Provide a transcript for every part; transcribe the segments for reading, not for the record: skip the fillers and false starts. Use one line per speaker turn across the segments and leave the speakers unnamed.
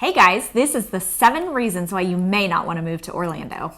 Hey guys, this is the 7 reasons why you may not want to move to Orlando.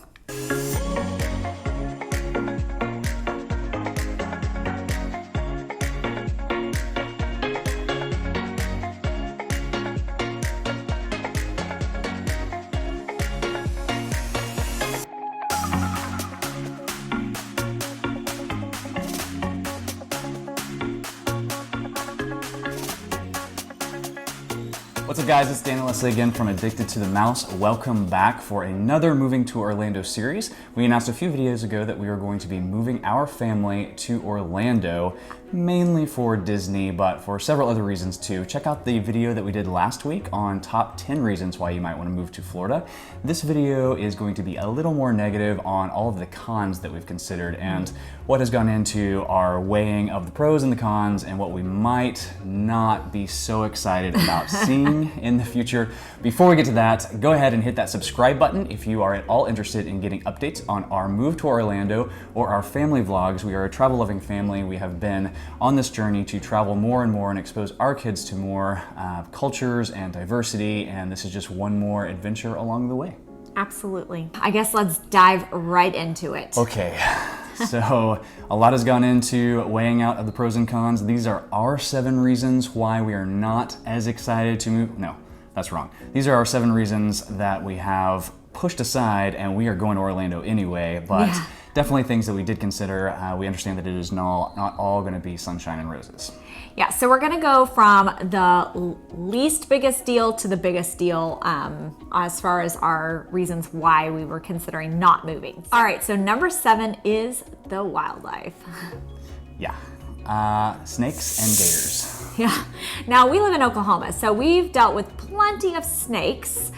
What's up guys, it's Dan and Leslie again from Addicted to the Mouse. Welcome back for another Moving to Orlando series. We announced a few videos ago that we are going to be moving our family to Orlando, mainly for Disney, but for several other reasons too. Check out the video that we did last week on top 10 reasons why you might want to move to Florida. This video is going to be a little more negative on all of the cons that we've considered and what has gone into our weighing of the pros and the cons and what we might not be so excited about seeing in the future. Before we get to that, go ahead and hit that subscribe button if you are at all interested in getting updates on our move to Orlando or our family vlogs. We are a travel-loving family. We have been on this journey to travel more and more and expose our kids to more cultures and diversity, and this is just one more adventure along the way.
Absolutely. I guess let's dive right into it.
Okay. So a lot has gone into weighing out of the pros and cons. These are our 7 reasons why we are not as excited to move. No, that's wrong. These are our 7 reasons that we have pushed aside and we are going to Orlando anyway, but definitely things that we did consider. We understand that it is not all going to be sunshine and roses.
Yeah, so we're gonna go from the least biggest deal to the biggest deal as far as our reasons why we were considering not moving. All right, so number 7 is the wildlife.
Yeah, snakes and gators.
Yeah, now we live in Oklahoma, so we've dealt with plenty of snakes.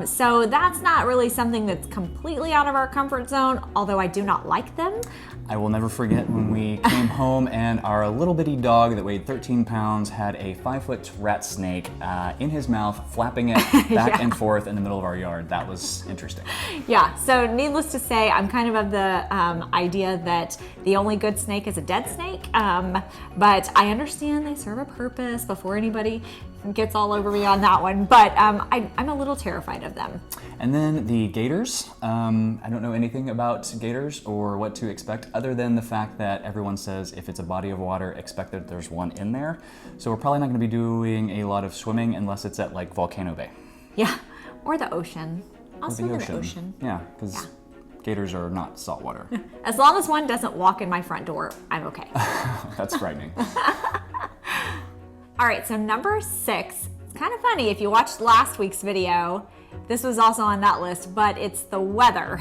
So that's not really something that's completely out of our comfort zone, although I do not like them.
I will never forget when we came home and our little bitty dog that weighed 13 pounds had a 5-foot rat snake in his mouth, flapping it back and forth in the middle of our yard. That was interesting.
Yeah, so needless to say, I'm kind of the idea that the only good snake is a dead snake, but I understand they serve a purpose before anybody gets all over me on that one, but I'm a little terrified of them.
And then the gators. I don't know anything about gators or what to expect other than the fact that everyone says if it's a body of water, expect that there's one in there. So we're probably not going to be doing a lot of swimming unless it's at like Volcano Bay.
Yeah, or the ocean. I'll swim in the ocean.
Yeah, because gators are not saltwater.
As long as one doesn't walk in my front door, I'm okay.
That's frightening.
All right, so number 6, it's kind of funny. If you watched last week's video, this was also on that list, but it's the weather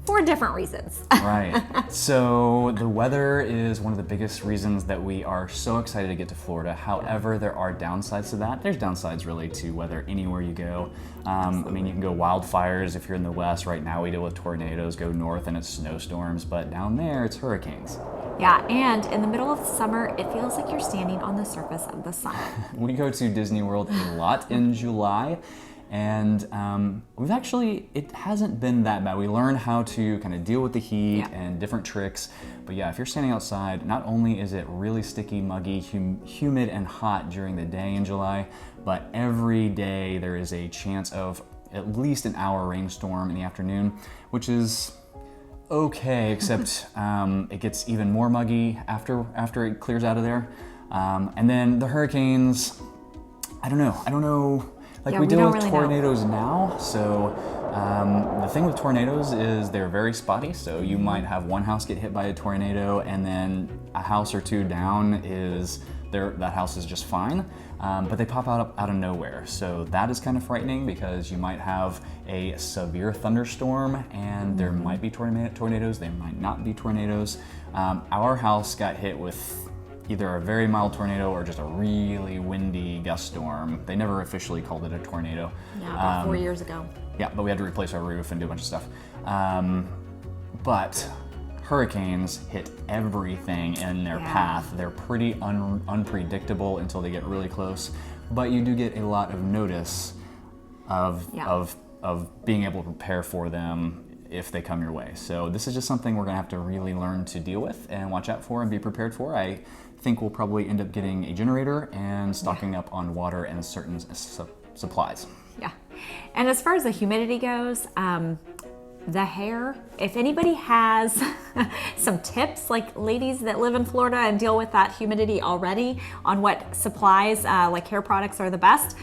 for different reasons.
Right. So the weather is one of the biggest reasons that we are so excited to get to Florida. However, there are downsides to that. There's downsides really to weather anywhere you go. I mean, you can go wildfires if you're in the west. Right now we deal with tornadoes. Go north and it's snowstorms, but down there it's hurricanes.
Yeah, and in the middle of summer, it feels like you're standing on the surface of the sun.
We go to Disney World a lot in July. And it hasn't been that bad. We learn how to kind of deal with the heat and different tricks. But yeah, if you're standing outside, not only is it really sticky, muggy, humid, and hot during the day in July, but every day there is a chance of at least an hour rainstorm in the afternoon, which is okay, except it gets even more muggy after it clears out of there. And then the hurricanes, I don't know. We deal with tornadoes now, so the thing with tornadoes is they're very spotty, so you might have one house get hit by a tornado and then a house or two down that house is just fine, but they pop out of nowhere. So that is kind of frightening because you might have a severe thunderstorm and there might be tornadoes, there might not be tornadoes. Our house got hit with either a very mild tornado or just a really windy gust storm. They never officially called it a tornado.
Yeah, about 4 years ago.
Yeah, but we had to replace our roof and do a bunch of stuff. But hurricanes hit everything in their path. They're pretty unpredictable until they get really close, but you do get a lot of notice of being able to prepare for them if they come your way. So this is just something we're gonna have to really learn to deal with and watch out for and be prepared for. I think we'll probably end up getting a generator and stocking up on water and certain supplies.
Yeah, And as far as the humidity goes, the hair, if anybody has some tips, like ladies that live in Florida and deal with that humidity already, on what supplies, like hair products are the best,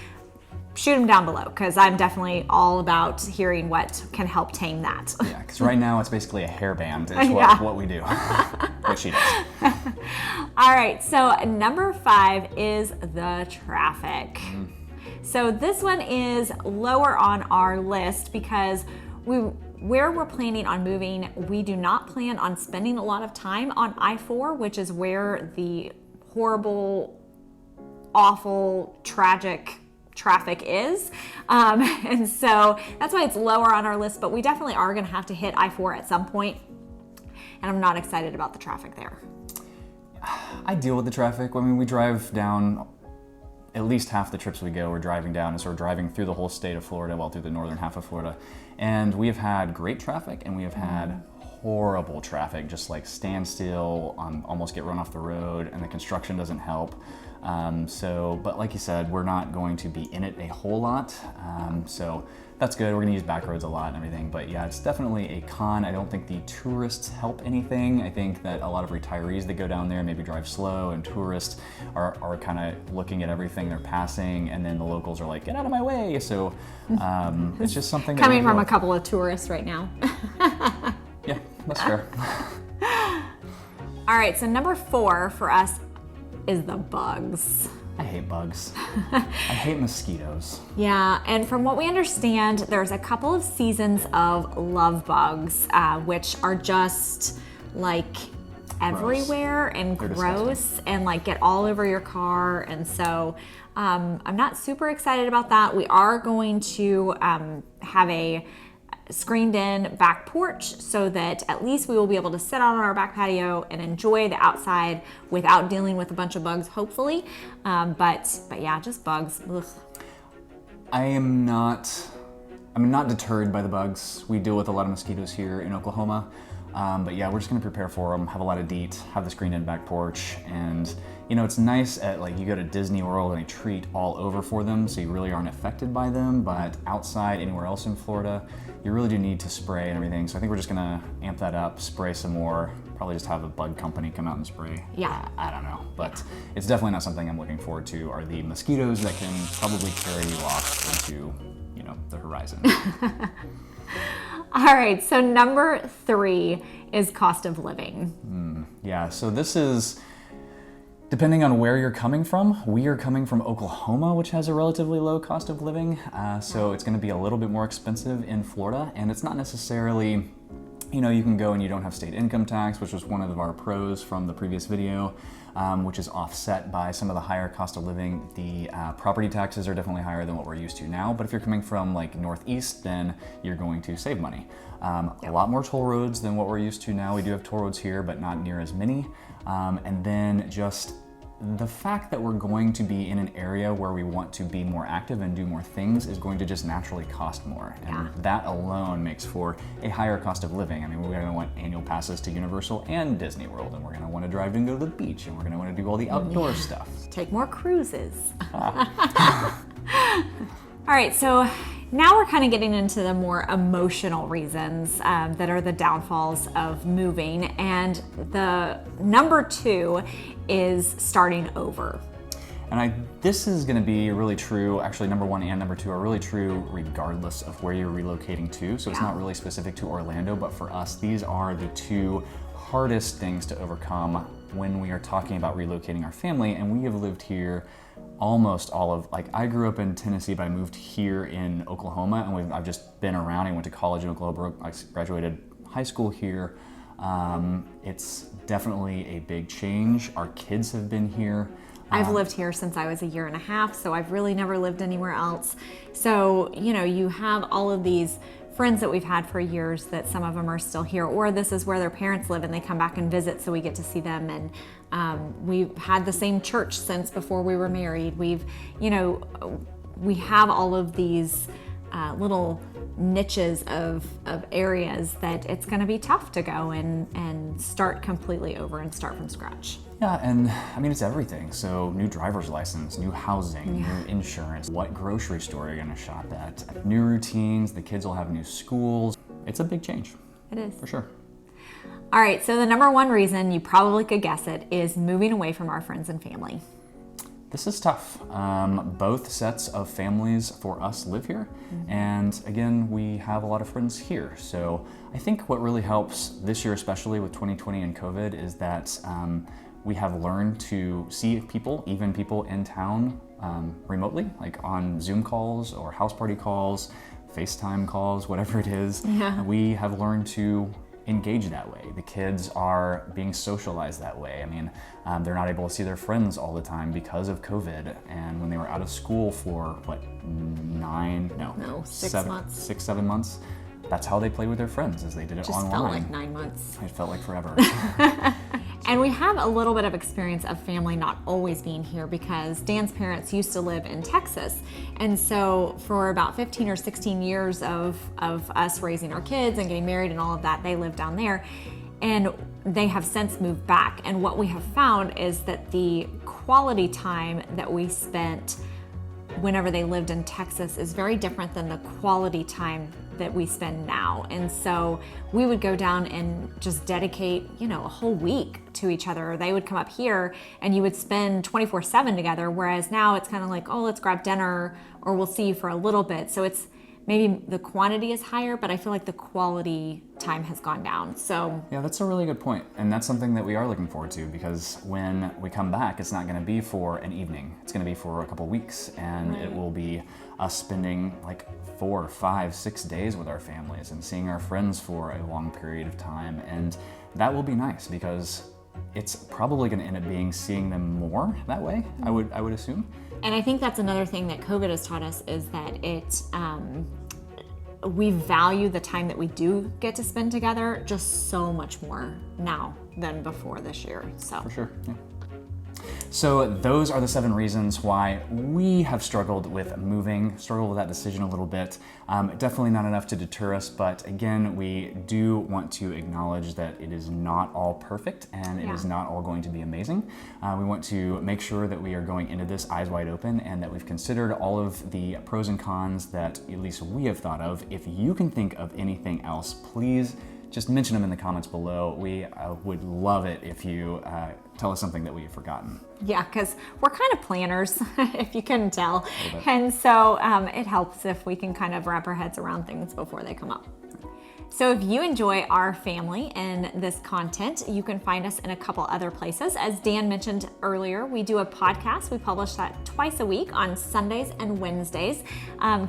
shoot them down below, because I'm definitely all about hearing what can help tame that.
Yeah, because right now it's basically a hairband is what we do, what she does.
All right, so number 5 is the traffic. So this one is lower on our list because where we're planning on moving, we do not plan on spending a lot of time on I-4, which is where the horrible, awful, tragic traffic is. And so that's why it's lower on our list, but we definitely are going to have to hit I-4 at some point. And I'm not excited about the traffic there.
I deal with the traffic. I mean, we drive down at least half the trips we go, we're driving down and sort of driving through the whole state of Florida, well, through the northern half of Florida. And we have had great traffic and we have had horrible traffic, just like standstill, almost get run off the road, and the construction doesn't help. But like you said, we're not going to be in it a whole lot. So that's good. We're gonna use back roads a lot and everything, but yeah, it's definitely a con. I don't think the tourists help anything. I think that a lot of retirees that go down there maybe drive slow, and tourists are kind of looking at everything they're passing, and then the locals are like, get out of my way. So it's just something
coming from a couple of tourists right now.
Yeah, that's fair.
All right, so number 4 for us is the bugs.
I hate bugs. I hate mosquitoes.
Yeah, and from what we understand, there's a couple of seasons of love bugs, which are just like everywhere and gross and like get all over your car. And so I'm not super excited about that. We are going to have a screened in back porch so that at least we will be able to sit out on our back patio and enjoy the outside without dealing with a bunch of bugs, hopefully. But yeah, just bugs. Ugh.
I'm not deterred by the bugs. We deal with a lot of mosquitoes here in Oklahoma. But yeah, we're just gonna prepare for them, have a lot of DEET, have the screened in back porch, and you know, it's nice at like you go to Disney World and they treat all over for them, so you really aren't affected by them, but outside, anywhere else in Florida, you really do need to spray and everything. So I think we're just gonna amp that up, spray some more, probably just have a bug company come out and spray.
Yeah.
I don't know, but it's definitely not something I'm looking forward to, are the mosquitoes that can probably carry you off into, you know, the horizon.
All right, so number 3 is cost of living.
Yeah, so this is, depending on where you're coming from. We are coming from Oklahoma, which has a relatively low cost of living, so it's gonna be a little bit more expensive in Florida, and it's not necessarily, you know, you can go and you don't have state income tax, which was one of our pros from the previous video, which is offset by some of the higher cost of living. The property taxes are definitely higher than what we're used to now, but if you're coming from like Northeast, then you're going to save money. A lot more toll roads than what we're used to now. We do have toll roads here, but not near as many. And then just the fact that we're going to be in an area where we want to be more active and do more things is going to just naturally cost more. And that alone makes for a higher cost of living. I mean, we're gonna want annual passes to Universal and Disney World, and we're gonna wanna drive and go to the beach, and we're gonna wanna do all the outdoor stuff.
Take more cruises. All right, so now we're kind of getting into the more emotional reasons that are the downfalls of moving. And the number 2 is starting over.
And this is going to be really true, actually number 1 and number 2 are really true regardless of where you're relocating to. So it's not really specific to Orlando, but for us, these are the 2 hardest things to overcome when we are talking about relocating our family. And we have lived here almost all of, like, I grew up in Tennessee, but I moved here in Oklahoma, and I've just been around. I went to college in Oklahoma, I graduated high school here. It's definitely a big change. Our kids have been here.
I've lived here since I was a year and a half, so I've really never lived anywhere else. So, you know, you have all of these friends that we've had for years that some of them are still here, or this is where their parents live and they come back and visit, so we get to see them. And we've had the same church since before we were married. We have all of these little niches of areas that it's going to be tough to go and start completely over and start from scratch.
Yeah, and I mean, it's everything. So new driver's license, new housing, new insurance, what grocery store you're gonna shop at, new routines, the kids will have new schools. It's a big change.
It is.
For sure.
All right, so the number one reason, you probably could guess it, is moving away from our friends and family.
This is tough. Both sets of families for us live here. And again, we have a lot of friends here. So I think what really helps this year, especially with 2020 and COVID, is that we have learned to see people, even people in town, remotely, like on Zoom calls or house party calls, FaceTime calls, whatever it is.
Yeah.
We have learned to engage that way. The kids are being socialized that way. I mean, they're not able to see their friends all the time because of COVID. And when they were out of school for what,
6 months.
6, 7 months, that's how they played with their friends, as they did it
Just
online.
felt like 9 months.
It felt like forever.
And we have a little bit of experience of family not always being here because Dan's parents used to live in Texas. And so for about 15 or 16 years of us raising our kids and getting married and all of that, they lived down there. And they have since moved back. And what we have found is that the quality time that we spent whenever they lived in Texas is very different than the quality time that we spend now. And so we would go down and just dedicate, a whole week to each other. Or they would come up here and you would spend 24/7 together. Whereas now it's kind of like, oh, let's grab dinner or we'll see you for a little bit. So it's maybe the quantity is higher, but I feel like the quality time has gone down. So
yeah, that's a really good point. And that's something that we are looking forward to, because when we come back, it's not going to be for an evening. It's going to be for a couple weeks, and it will be us spending like 4, 5, 6 days with our families and seeing our friends for a long period of time. And that will be nice because it's probably going to end up being seeing them more that way, I would assume.
And I think that's another thing that COVID has taught us is that we value the time that we do get to spend together just so much more now than before this year. So
for sure, yeah. So those are the 7 reasons why we have struggled with that decision a little bit. Definitely not enough to deter us, but again, we do want to acknowledge that it is not all perfect and it is not all going to be amazing. We want to make sure that we are going into this eyes wide open and that we've considered all of the pros and cons that at least we have thought of. If you can think of anything else, please just mention them in the comments below. We would love it if you tell us something that we've forgotten.
Yeah, because we're kind of planners, if you couldn't tell. And so it helps if we can kind of wrap our heads around things before they come up. So if you enjoy our family and this content, you can find us in a couple other places. As Dan mentioned earlier, we do a podcast. We publish that twice a week on Sundays and Wednesdays.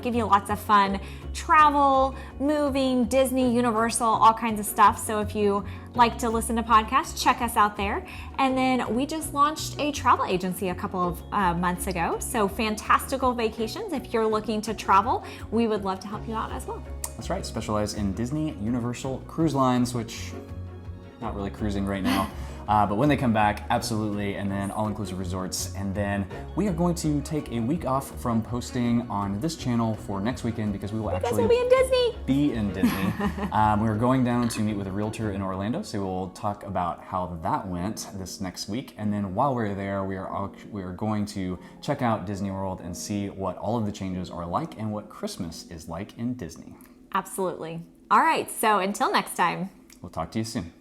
Give you lots of fun travel, moving, Disney, Universal, all kinds of stuff. So if you like to listen to podcasts, check us out there. And then we just launched a travel agency a couple of months ago. So Fantastical Vacations, if you're looking to travel, we would love to help you out as well.
That's right, specialize in Disney, Universal, cruise lines, which not really cruising right now, but when they come back, absolutely, and then all-inclusive resorts. And then we are going to take a week off from posting on this channel for next weekend because we will actually
be in Disney.
We're going down to meet with a realtor in Orlando, so we'll talk about how that went this next week. And then while we're there, we are going to check out Disney World and see what all of the changes are like and what Christmas is like in Disney.
Absolutely. All right, so until next time.
We'll talk to you soon.